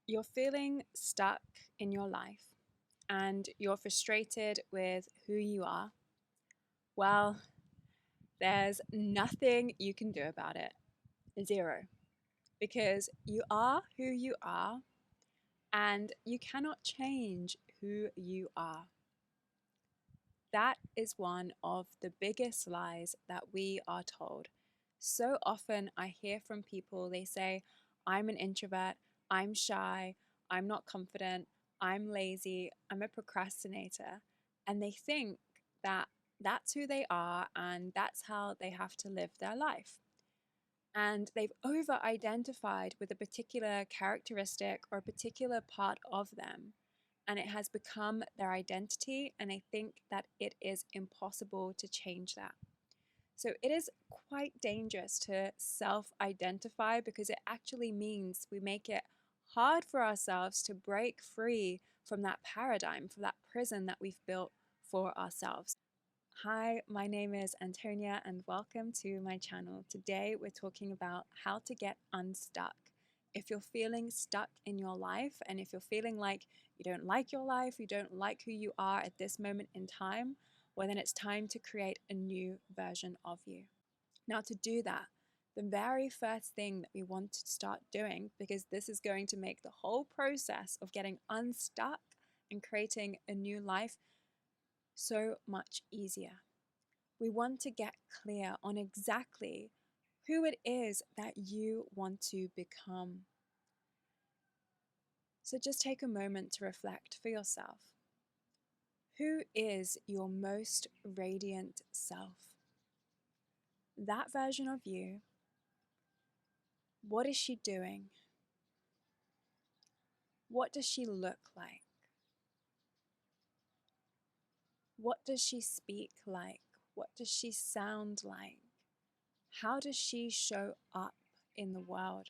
You're feeling stuck in your life and you're frustrated with who you are, well, there's nothing you can do about it. Zero. Because you are who you are and you cannot change who you are. That is one of the biggest lies that we are told. So often I hear from people, they say, I'm an introvert, I'm shy, I'm not confident, I'm lazy, I'm a procrastinator. And they think that that's who they are and that's how they have to live their life. And they've over identified with a particular characteristic or a particular part of them, and it has become their identity, and I think that it is impossible to change that. So it is quite dangerous to self-identify because it actually means we make it hard for ourselves to break free from that paradigm, from that prison that we've built for ourselves. Hi, my name is Antonia and welcome to my channel. Today we're talking about how to get unstuck. If you're feeling stuck in your life and if you're feeling like you don't like your life, you don't like who you are at this moment in time, well then it's time to create a new version of you. Now to do that, the very first thing that we want to start doing, because this is going to make the whole process of getting unstuck and creating a new life so much easier. We want to get clear on exactly who it is that you want to become. So just take a moment to reflect for yourself. Who is your most radiant self? That version of you, what is she doing? What does she look like? What does she speak like? What does she sound like? How does she show up in the world?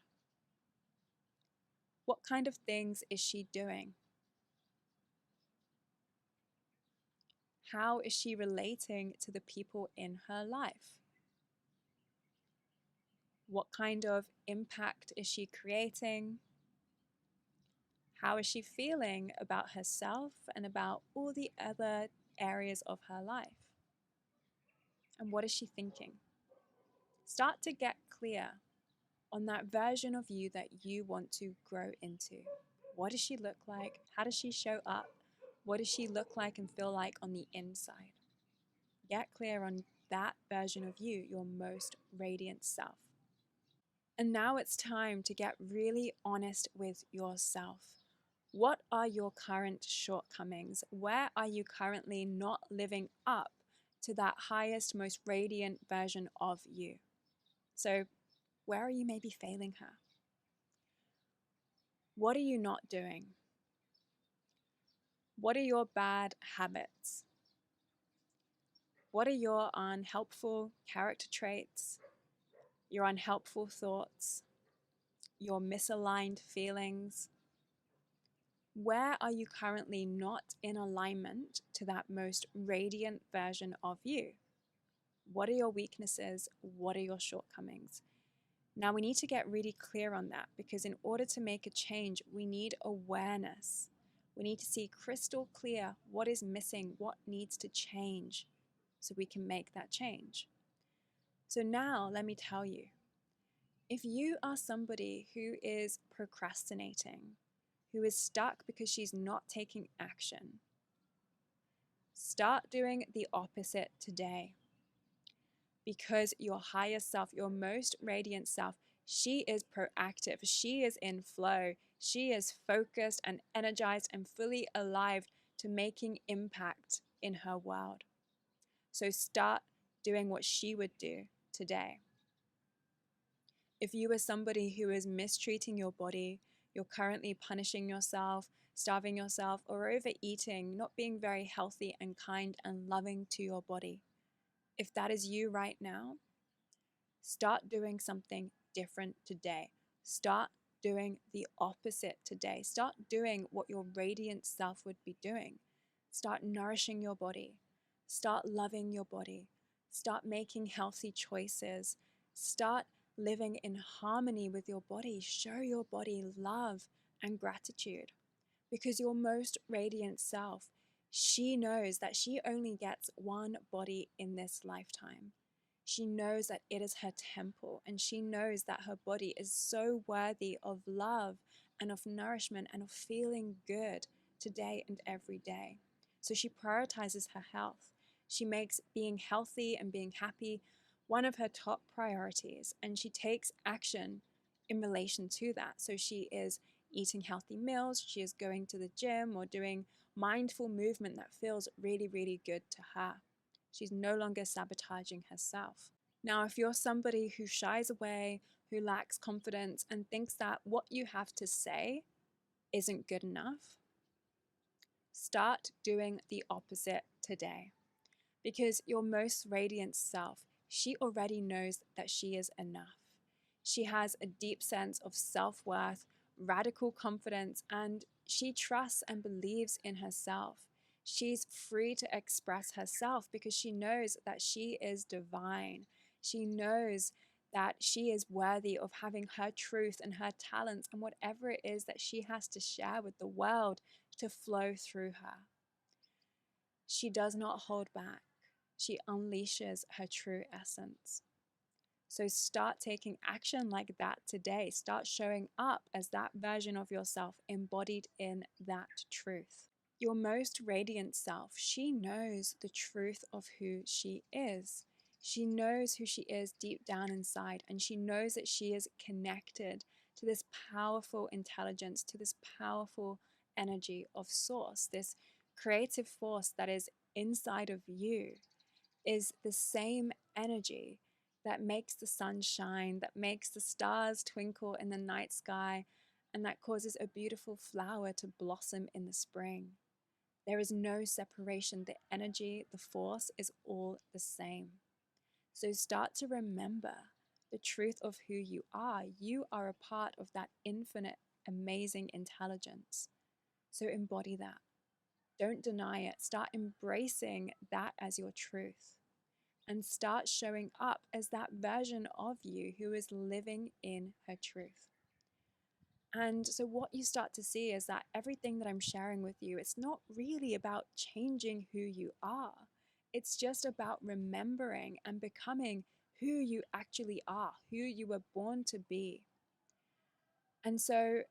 What kind of things is she doing? How is she relating to the people in her life? What kind of impact is she creating? How is she feeling about herself and about all the other areas of her life? And what is she thinking? Start to get clear on that version of you that you want to grow into. What does she look like? How does she show up? What does she look like and feel like on the inside? Get clear on that version of you, your most radiant self. And now it's time to get really honest with yourself. What are your current shortcomings? Where are you currently not living up to that highest, most radiant version of you? So, where are you maybe failing her? What are you not doing? What are your bad habits? What are your unhelpful character traits? Your unhelpful thoughts? Your misaligned feelings? Where are you currently not in alignment to that most radiant version of you? What are your weaknesses? What are your shortcomings? Now we need to get really clear on that because in order to make a change, we need awareness. We need to see crystal clear what is missing, what needs to change so we can make that change. So now let me tell you, if you are somebody who is procrastinating, who is stuck because she's not taking action, start doing the opposite today. Because your higher self, your most radiant self, she is proactive, she is in flow, she is focused and energized and fully alive to making impact in her world. So start doing what she would do today. If you are somebody who is mistreating your body, you're currently punishing yourself, starving yourself, or overeating, not being very healthy and kind and loving to your body. If that is you right now, start doing something different today. Start doing the opposite today. Start doing what your radiant self would be doing. Start nourishing your body. Start loving your body. Start making healthy choices. Start living in harmony with your body. Show your body love. and gratitude, because your most radiant self, she knows that she only gets one body in this lifetime. She knows that it is her temple, and she knows that her body is so worthy of love and of nourishment and of feeling good today and every day. So she prioritizes her health. She makes being healthy and being happy one of her top priorities, and she takes action in relation to that. So she is eating healthy meals, she is going to the gym or doing mindful movement that feels really, really good to her. She's no longer sabotaging herself. Now, if you're somebody who shies away, who lacks confidence, and thinks that what you have to say isn't good enough, start doing the opposite today. Because your most radiant self, she already knows that she is enough. She has a deep sense of self-worth, radical confidence, and she trusts and believes in herself. She's free to express herself because she knows that she is divine. She knows that she is worthy of having her truth and her talents and whatever it is that she has to share with the world to flow through her. She does not hold back. She unleashes her true essence. So start taking action like that today. Start showing up as that version of yourself embodied in that truth. Your most radiant self, she knows the truth of who she is. She knows who she is deep down inside, and she knows that she is connected to this powerful intelligence, to this powerful energy of source, this creative force that is inside of you is the same energy that makes the sun shine, that makes the stars twinkle in the night sky, and that causes a beautiful flower to blossom in the spring. There is no separation. The energy, the force is all the same. So start to remember the truth of who you are. You are a part of that infinite, amazing intelligence. So embody that. Don't deny it. Start embracing that as your truth. And start showing up as that version of you who is living in her truth. And so what you start to see is that everything that I'm sharing with you, it's not really about changing who you are. It's just about remembering and becoming who you actually are, who you were born to be. And so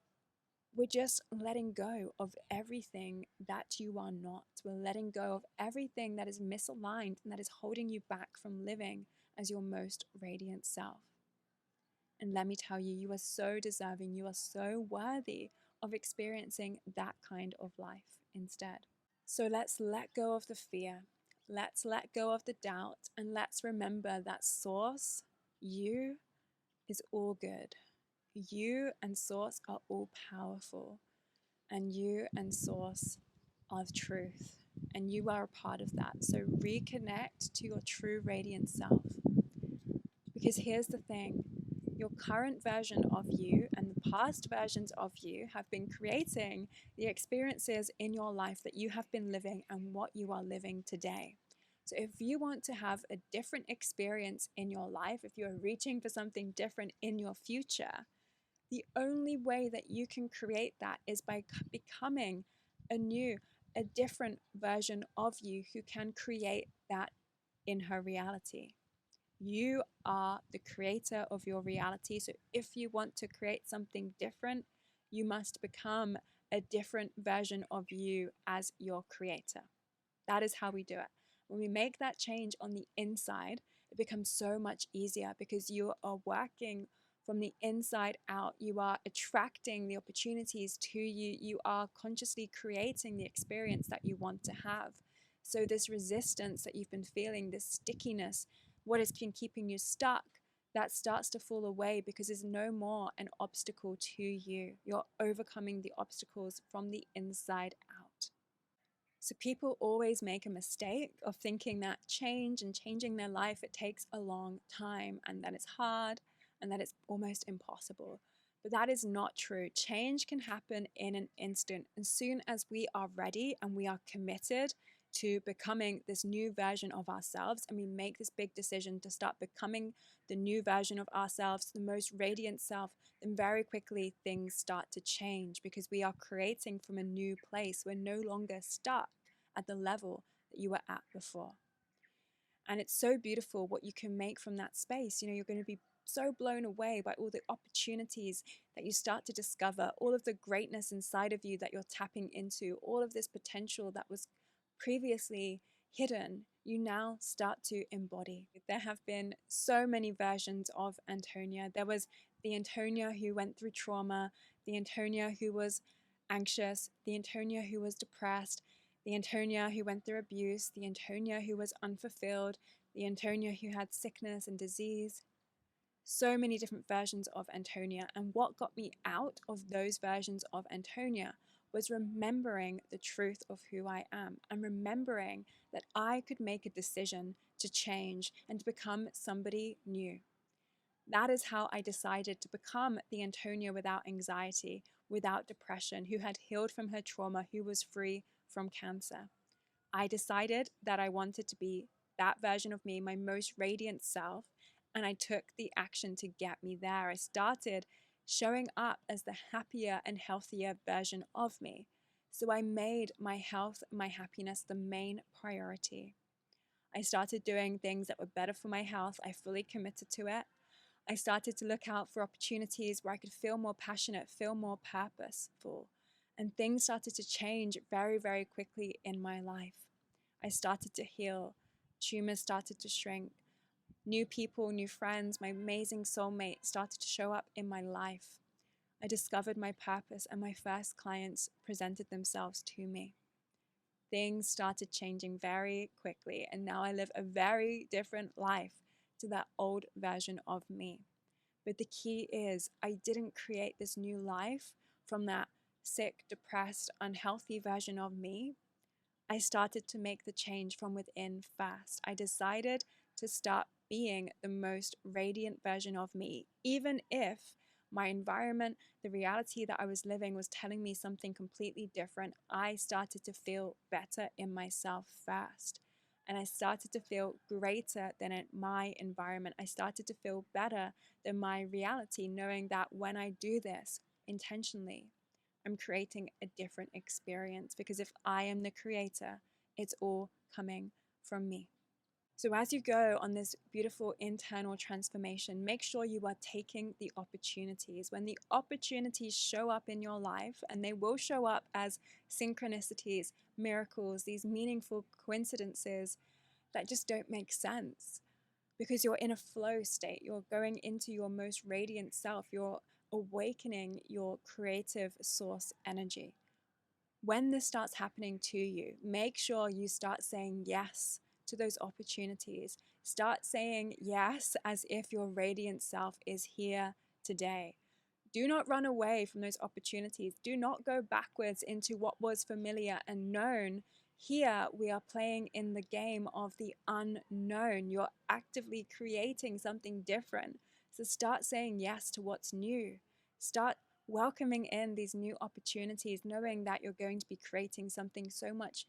we're just letting go of everything that you are not. We're letting go of everything that is misaligned and that is holding you back from living as your most radiant self. And let me tell you, you are so deserving, you are so worthy of experiencing that kind of life instead. So let's let go of the fear. Let's let go of the doubt, and let's remember that Source, you, is all good. You and Source are all powerful, and you and Source are truth, and you are a part of that. So reconnect to your true radiant self. Because here's the thing, your current version of you and the past versions of you have been creating the experiences in your life that you have been living and what you are living today. So if you want to have a different experience in your life, if you're reaching for something different in your future, the only way that you can create that is by becoming a different version of you who can create that in her reality. You are the creator of your reality. So if you want to create something different, you must become a different version of you as your creator. That is how we do it. When we make that change on the inside, it becomes so much easier because you are working from the inside out. You are attracting the opportunities to you. You are consciously creating the experience that you want to have. So this resistance that you've been feeling, this stickiness, what has been keeping you stuck, that starts to fall away because there's no more an obstacle to you. You're overcoming the obstacles from the inside out. So people always make a mistake of thinking that change and changing their life, it takes a long time and that it's hard and that it's almost impossible. But that is not true. Change can happen in an instant. As soon as we are ready and we are committed to becoming this new version of ourselves, and we make this big decision to start becoming the new version of ourselves, the most radiant self, then very quickly things start to change because we are creating from a new place. We're no longer stuck at the level that you were at before. And it's so beautiful what you can make from that space. You're going to be so blown away by all the opportunities that you start to discover, all of the greatness inside of you that you're tapping into, all of this potential that was previously hidden, you now start to embody. There have been so many versions of Antonia. There was the Antonia who went through trauma, the Antonia who was anxious, the Antonia who was depressed, the Antonia who went through abuse, the Antonia who was unfulfilled, the Antonia who had sickness and disease. So many different versions of Antonia. And what got me out of those versions of Antonia was remembering the truth of who I am and remembering that I could make a decision to change and to become somebody new. That is how I decided to become the Antonia without anxiety, without depression, who had healed from her trauma, who was free from cancer. I decided that I wanted to be that version of me, my most radiant self, and I took the action to get me there. I started showing up as the happier and healthier version of me. So I made my health, my happiness the main priority. I started doing things that were better for my health. I fully committed to it. I started to look out for opportunities where I could feel more passionate, feel more purposeful. And things started to change very, very quickly in my life. I started to heal. Tumors started to shrink. New people, new friends, my amazing soulmate started to show up in my life. I discovered my purpose, and my first clients presented themselves to me. Things started changing very quickly, and now I live a very different life to that old version of me. But the key is, I didn't create this new life from that sick, depressed, unhealthy version of me. I started to make the change from within first. I decided to start being the most radiant version of me, even if my environment, the reality that I was living was telling me something completely different. I started to feel better in myself first. And I started to feel greater than in my environment. I started to feel better than my reality, knowing that when I do this intentionally, I'm creating a different experience, because if I am the creator, it's all coming from me. So, as you go on this beautiful internal transformation, make sure you are taking the opportunities. When the opportunities show up in your life, and they will show up as synchronicities, miracles, these meaningful coincidences that just don't make sense, because you're in a flow state, you're going into your most radiant self, you're awakening your creative source energy. When this starts happening to you, make sure you start saying yes to those opportunities. Start saying yes as if your radiant self is here today. Do not run away from those opportunities. Do not go backwards into what was familiar and known. Here, we are playing in the game of the unknown. You're actively creating something different. So start saying yes to what's new. Start welcoming in these new opportunities, knowing that you're going to be creating something so much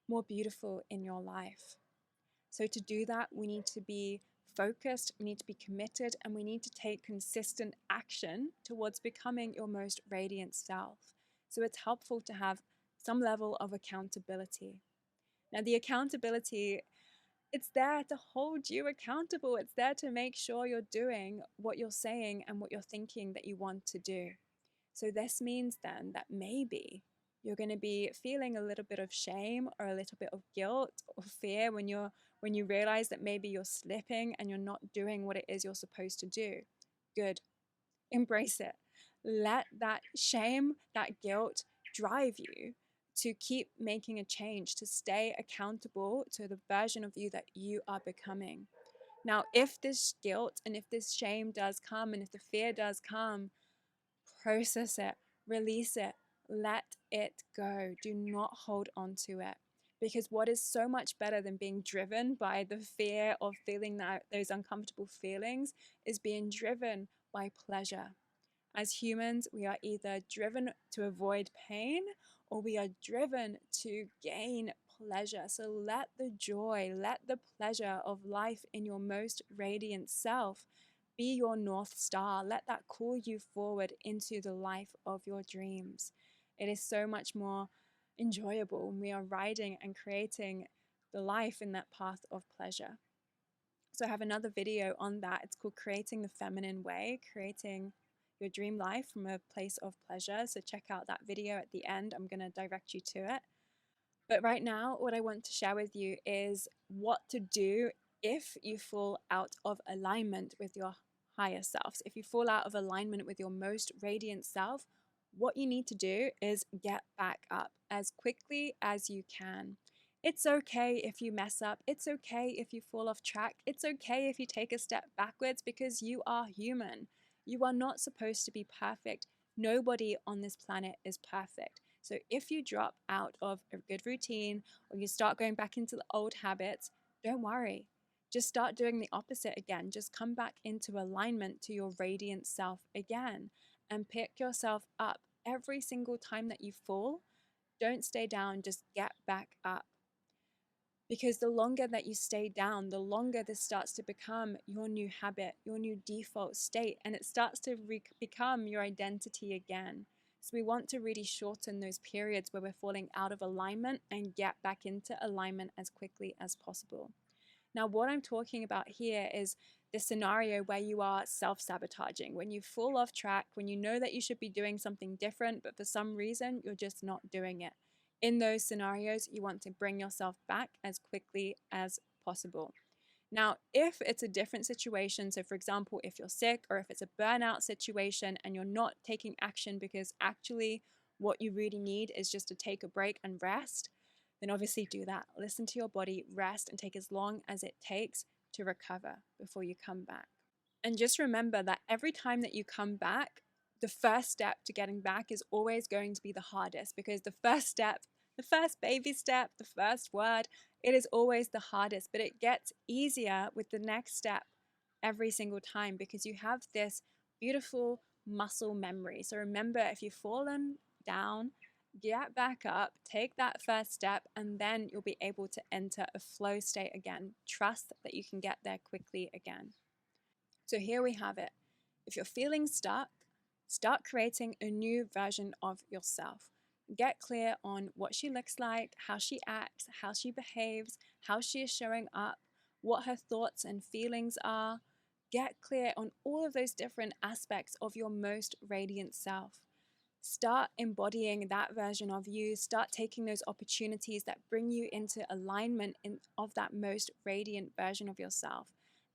more beautiful in your life. So to do that, we need to be focused, we need to be committed, and we need to take consistent action towards becoming your most radiant self. So it's helpful to have some level of accountability. Now, the accountability, it's there to hold you accountable. It's there to make sure you're doing what you're saying and what you're thinking that you want to do. So this means then that maybe you're going to be feeling a little bit of shame or a little bit of guilt or fear when you realize that maybe you're slipping and you're not doing what it is you're supposed to do. Good. Embrace it. Let that shame, that guilt drive you to keep making a change, to stay accountable to the version of you that you are becoming. Now, if this guilt and if this shame does come and if the fear does come, process it, release it, let it go. Do not hold on to it. Because what is so much better than being driven by the fear of feeling those uncomfortable feelings is being driven by pleasure. As humans, we are either driven to avoid pain or we are driven to gain pleasure. So let the joy, let the pleasure of life in your most radiant self be your North Star. Let that call you forward into the life of your dreams. It is so much more enjoyable when we are riding and creating the life in that path of pleasure. So I have another video on that. It's called Creating the Feminine Way, creating your dream life from a place of pleasure. So check out that video at the end. I'm going to direct you to it. But right now, what I want to share with you is what to do if you fall out of alignment with your higher self. So if you fall out of alignment with your most radiant self, what you need to do is get back up as quickly as you can. It's okay if you mess up. It's okay if you fall off track. It's okay if you take a step backwards because you are human. You are not supposed to be perfect. Nobody on this planet is perfect. So if you drop out of a good routine or you start going back into the old habits, don't worry. Just start doing the opposite again. Just come back into alignment to your radiant self again and pick yourself up every single time that you fall. Don't stay down, just get back up. Because the longer that you stay down, the longer this starts to become your new habit, your new default state, and it starts to become your identity again. So we want to really shorten those periods where we're falling out of alignment and get back into alignment as quickly as possible. Now, what I'm talking about here is the scenario where you are self-sabotaging, when you fall off track, when you know that you should be doing something different, but for some reason, you're just not doing it. In those scenarios, you want to bring yourself back as quickly as possible. Now, if it's a different situation, so for example, if you're sick or if it's a burnout situation and you're not taking action because actually what you really need is just to take a break and rest, then obviously do that. Listen to your body, rest, and take as long as it takes to recover before you come back. And just remember that every time that you come back, the first step to getting back is always going to be the hardest, because the first step, the first baby step, the first word, it is always the hardest, but it gets easier with the next step every single time because you have this beautiful muscle memory. So remember, if you've fallen down, get back up, take that first step, and then you'll be able to enter a flow state again. Trust that you can get there quickly again. So here we have it. If you're feeling stuck, start creating a new version of yourself. Get clear on what she looks like, how she acts, how she behaves, how she is showing up, what her thoughts and feelings are. Get clear on all of those different aspects of your most radiant self. Start embodying that version of you. Start taking those opportunities that bring you into alignment of that most radiant version of yourself.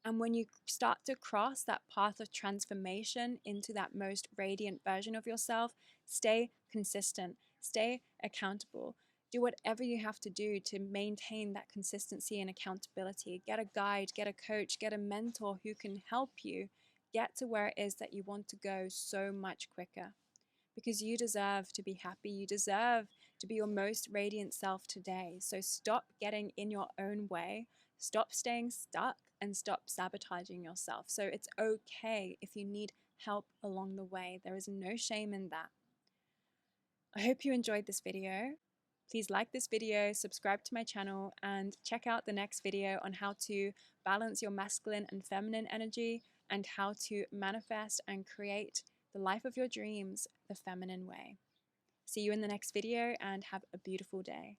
And when you start to cross that path of transformation into that most radiant version of yourself, stay consistent, stay accountable. Do whatever you have to do to maintain that consistency and accountability. Get a guide, get a coach, get a mentor who can help you get to where it is that you want to go so much quicker. Because you deserve to be happy. You deserve to be your most radiant self today. So stop getting in your own way. Stop staying stuck and stop sabotaging yourself. So it's okay if you need help along the way. There is no shame in that. I hope you enjoyed this video. Please like this video, subscribe to my channel, and check out the next video on how to balance your masculine and feminine energy and how to manifest and create the life of your dreams the feminine way. See you in the next video and have a beautiful day.